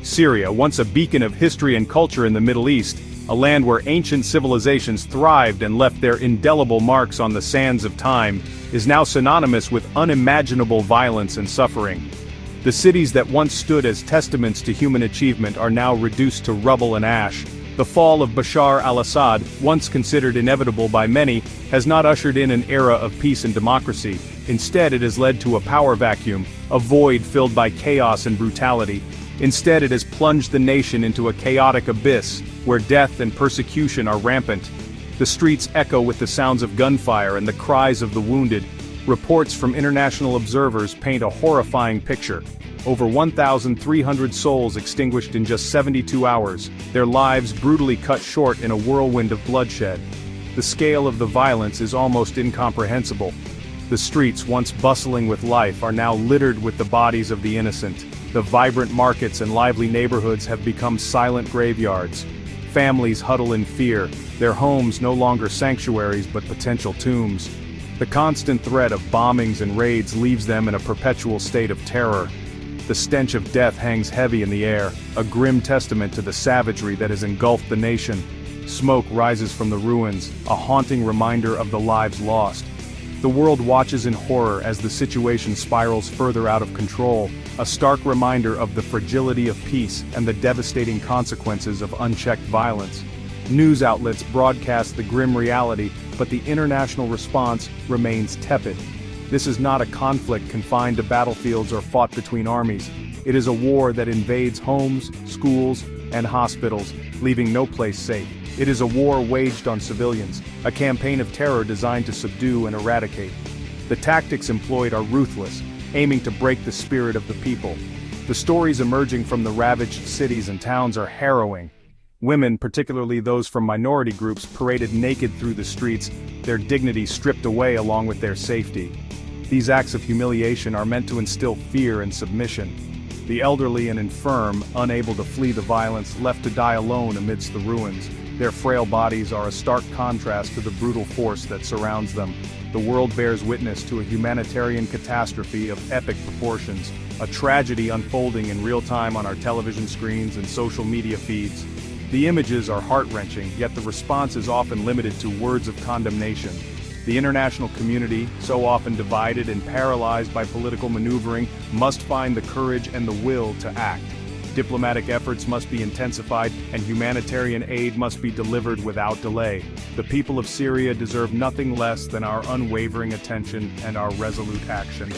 Syria, once a beacon of history and culture in the Middle East, a land where ancient civilizations thrived and left their indelible marks on the sands of time, is now synonymous with unimaginable violence and suffering. The cities that once stood as testaments to human achievement are now reduced to rubble and ash. The fall of Bashar al-Assad, once considered inevitable by many, has not ushered in an era of peace and democracy. Instead, it has led to a power vacuum, a void filled by chaos and brutality. Instead, it has plunged the nation into a chaotic abyss, where death and persecution are rampant. The streets echo with the sounds of gunfire and the cries of the wounded. Reports from international observers paint a horrifying picture. Over 1,300 souls extinguished in just 72 hours, their lives brutally cut short in a whirlwind of bloodshed. The scale of the violence is almost incomprehensible. The streets, once bustling with life, are now littered with the bodies of the innocent. The vibrant markets and lively neighborhoods have become silent graveyards. Families huddle in fear, their homes no longer sanctuaries but potential tombs. The constant threat of bombings and raids leaves them in a perpetual state of terror. The stench of death hangs heavy in the air, a grim testament to the savagery that has engulfed the nation. Smoke rises from the ruins, a haunting reminder of the lives lost. The world watches in horror as the situation spirals further out of control, a stark reminder of the fragility of peace and the devastating consequences of unchecked violence. News outlets broadcast the grim reality, but the international response remains tepid. This is not a conflict confined to battlefields or fought between armies. It is a war that invades homes, schools, and hospitals, leaving no place safe. It is a war waged on civilians, a campaign of terror designed to subdue and eradicate. The tactics employed are ruthless, aiming to break the spirit of the people. The stories emerging from the ravaged cities and towns are harrowing. Women, particularly those from minority groups, paraded naked through the streets, their dignity stripped away along with their safety. These acts of humiliation are meant to instill fear and submission. The elderly and infirm, unable to flee the violence, left to die alone amidst the ruins. Their frail bodies are a stark contrast to the brutal force that surrounds them. The world bears witness to a humanitarian catastrophe of epic proportions, a tragedy unfolding in real time on our television screens and social media feeds. The images are heart-wrenching, yet the response is often limited to words of condemnation. The international community, so often divided and paralyzed by political maneuvering, must find the courage and the will to act. Diplomatic efforts must be intensified, and humanitarian aid must be delivered without delay. The people of Syria deserve nothing less than our unwavering attention and our resolute action.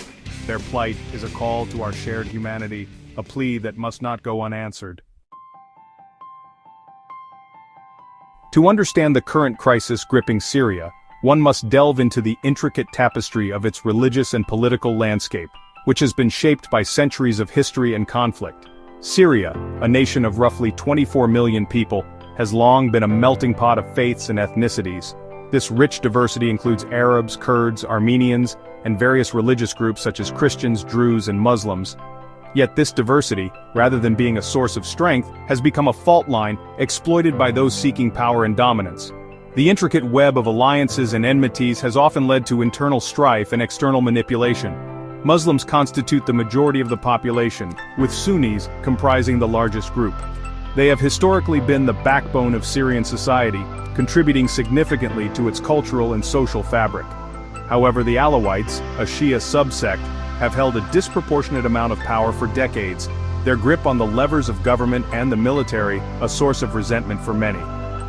Their plight is a call to our shared humanity, a plea that must not go unanswered. To understand the current crisis gripping Syria, one must delve into the intricate tapestry of its religious and political landscape, which has been shaped by centuries of history and conflict. Syria, a nation of roughly 24 million people, has long been a melting pot of faiths and ethnicities. This rich diversity includes Arabs, Kurds, Armenians, and various religious groups such as Christians, Druze, and Muslims. Yet this diversity, rather than being a source of strength, has become a fault line exploited by those seeking power and dominance. The intricate web of alliances and enmities has often led to internal strife and external manipulation. Muslims constitute the majority of the population, with Sunnis comprising the largest group. They have historically been the backbone of Syrian society, contributing significantly to its cultural and social fabric. However, the Alawites, a Shia subsect, have held a disproportionate amount of power for decades, their grip on the levers of government and the military a source of resentment for many.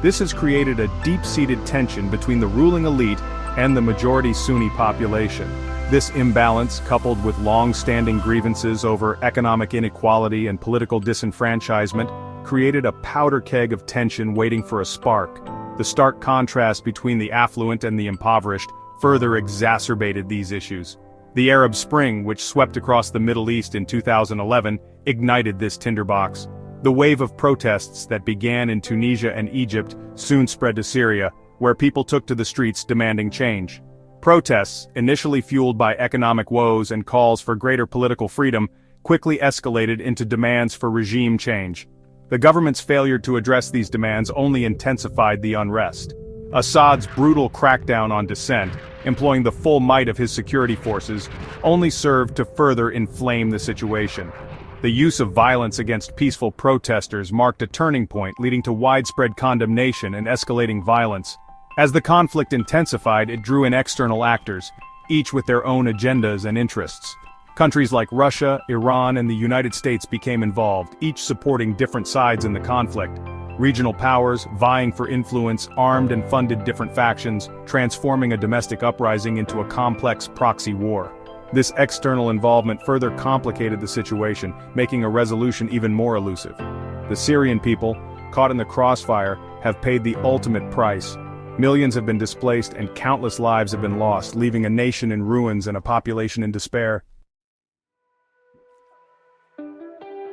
This has created a deep-seated tension between the ruling elite and the majority Sunni population. This imbalance, coupled with long-standing grievances over economic inequality and political disenfranchisement, created a powder keg of tension waiting for a spark. The stark contrast between the affluent and the impoverished further exacerbated these issues. The Arab Spring, which swept across the Middle East in 2011, ignited this tinderbox. The wave of protests that began in Tunisia and Egypt soon spread to Syria, where people took to the streets demanding change. Protests, initially fueled by economic woes and calls for greater political freedom, quickly escalated into demands for regime change. The government's failure to address these demands only intensified the unrest. Assad's brutal crackdown on dissent, employing the full might of his security forces, only served to further inflame the situation. The use of violence against peaceful protesters marked a turning point leading to widespread condemnation and escalating violence. As the conflict intensified, it drew in external actors, each with their own agendas and interests. Countries like Russia, Iran, and the United States became involved, each supporting different sides in the conflict. Regional powers, vying for influence, armed and funded different factions, transforming a domestic uprising into a complex proxy war. This external involvement further complicated the situation, making a resolution even more elusive. The Syrian people, caught in the crossfire, have paid the ultimate price. Millions have been displaced and countless lives have been lost, leaving a nation in ruins and a population in despair.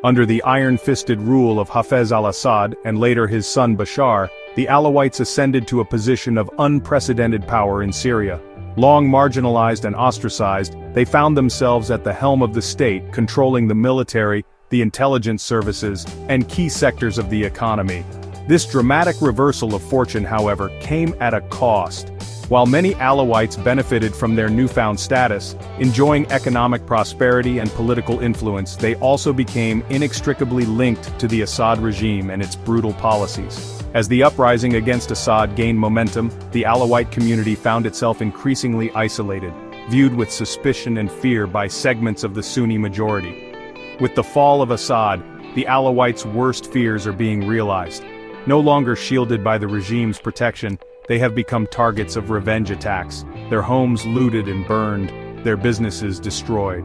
Under the iron-fisted rule of Hafez al-Assad and later his son Bashar, the Alawites ascended to a position of unprecedented power in Syria. Long marginalized and ostracized, they found themselves at the helm of the state, controlling the military, the intelligence services, and key sectors of the economy. This dramatic reversal of fortune, however, came at a cost. While many Alawites benefited from their newfound status, enjoying economic prosperity and political influence, they also became inextricably linked to the Assad regime and its brutal policies. As the uprising against Assad gained momentum, the Alawite community found itself increasingly isolated, viewed with suspicion and fear by segments of the Sunni majority. With the fall of Assad, the Alawites' worst fears are being realized. No longer shielded by the regime's protection, they have become targets of revenge attacks, their homes looted and burned, their businesses destroyed.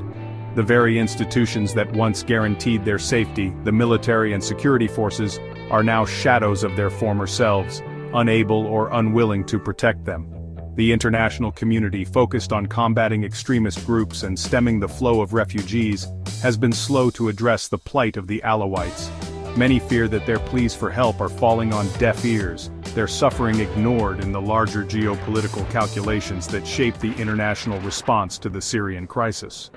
The very institutions that once guaranteed their safety, the military and security forces, are now shadows of their former selves, unable or unwilling to protect them. The international community, focused on combating extremist groups and stemming the flow of refugees, has been slow to address the plight of the Alawites. Many fear that their pleas for help are falling on deaf ears, their suffering ignored in the larger geopolitical calculations that shape the international response to the Syrian crisis.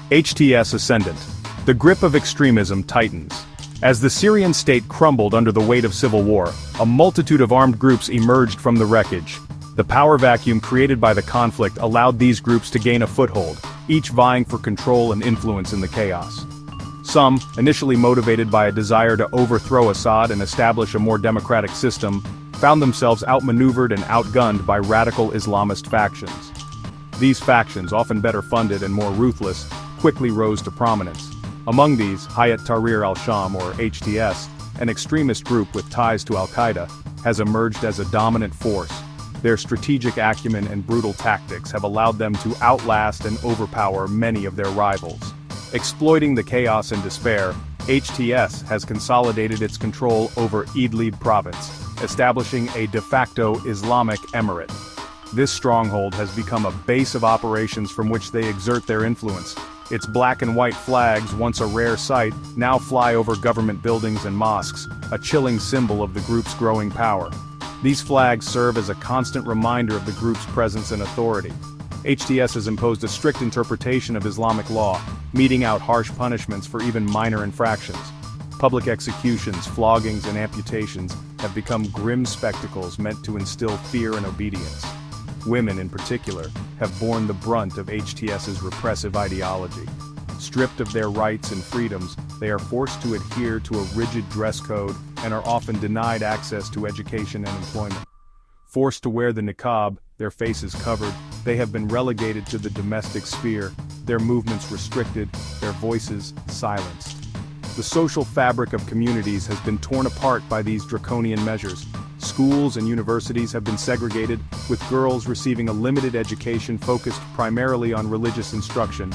HTS ascendant. The grip of extremism tightens. As the Syrian state crumbled under the weight of civil war, a multitude of armed groups emerged from the wreckage. The power vacuum created by the conflict allowed these groups to gain a foothold, each vying for control and influence in the chaos. Some, initially motivated by a desire to overthrow Assad and establish a more democratic system, found themselves outmaneuvered and outgunned by radical Islamist factions. These factions, often better funded and more ruthless, quickly rose to prominence. Among these, Hayat Tahrir al-Sham, or HTS, an extremist group with ties to al-Qaeda, has emerged as a dominant force. Their strategic acumen and brutal tactics have allowed them to outlast and overpower many of their rivals. Exploiting the chaos and despair, HTS has consolidated its control over Idlib province, establishing a de facto Islamic emirate. This stronghold has become a base of operations from which they exert their influence. Its black and white flags, once a rare sight, now fly over government buildings and mosques, a chilling symbol of the group's growing power. These flags serve as a constant reminder of the group's presence and authority. HTS has imposed a strict interpretation of Islamic law, meting out harsh punishments for even minor infractions. Public executions, floggings, and amputations have become grim spectacles meant to instill fear and obedience. Women, in particular, have borne the brunt of HTS's repressive ideology. Stripped of their rights and freedoms, they are forced to adhere to a rigid dress code and are often denied access to education and employment. Forced to wear the niqab, their faces covered, they have been relegated to the domestic sphere, their movements restricted, their voices silenced. The social fabric of communities has been torn apart by these draconian measures. Schools and universities have been segregated, with girls receiving a limited education focused primarily on religious instruction.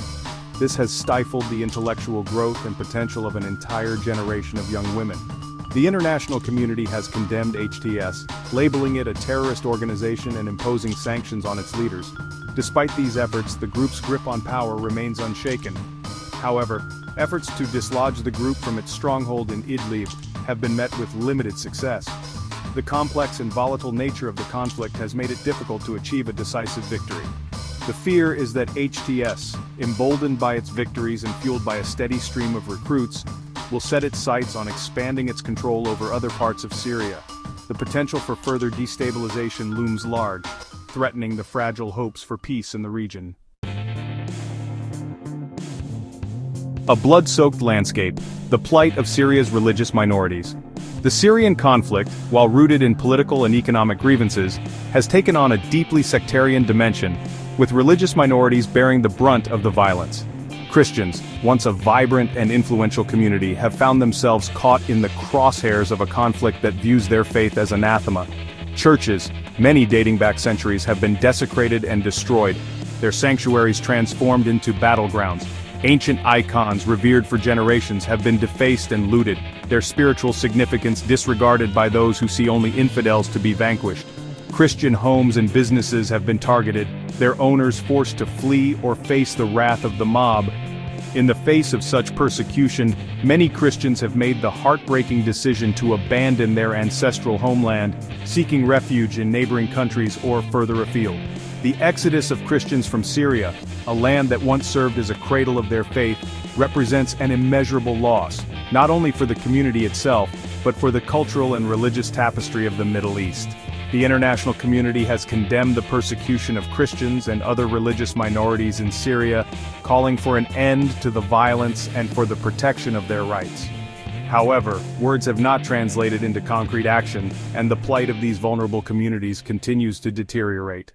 This has stifled the intellectual growth and potential of an entire generation of young women. The international community has condemned HTS, labeling it a terrorist organization and imposing sanctions on its leaders. Despite these efforts, the group's grip on power remains unshaken. However, efforts to dislodge the group from its stronghold in Idlib have been met with limited success. The complex and volatile nature of the conflict has made it difficult to achieve a decisive victory. The fear is that HTS, emboldened by its victories and fueled by a steady stream of recruits, will set its sights on expanding its control over other parts of Syria. The potential for further destabilization looms large, threatening the fragile hopes for peace in the region. A blood-soaked landscape, the plight of Syria's religious minorities. The Syrian conflict, while rooted in political and economic grievances, has taken on a deeply sectarian dimension, with religious minorities bearing the brunt of the violence. Christians, once a vibrant and influential community, have found themselves caught in the crosshairs of a conflict that views their faith as anathema. Churches, many dating back centuries, have been desecrated and destroyed, their sanctuaries transformed into battlegrounds. Ancient icons revered for generations have been defaced and looted, their spiritual significance disregarded by those who see only infidels to be vanquished. Christian homes and businesses have been targeted, their owners forced to flee or face the wrath of the mob. In the face of such persecution, many Christians have made the heartbreaking decision to abandon their ancestral homeland, seeking refuge in neighboring countries or further afield. The exodus of Christians from Syria, a land that once served as a cradle of their faith, represents an immeasurable loss, not only for the community itself, but for the cultural and religious tapestry of the Middle East. The international community has condemned the persecution of Christians and other religious minorities in Syria, calling for an end to the violence and for the protection of their rights. However, words have not translated into concrete action, and the plight of these vulnerable communities continues to deteriorate.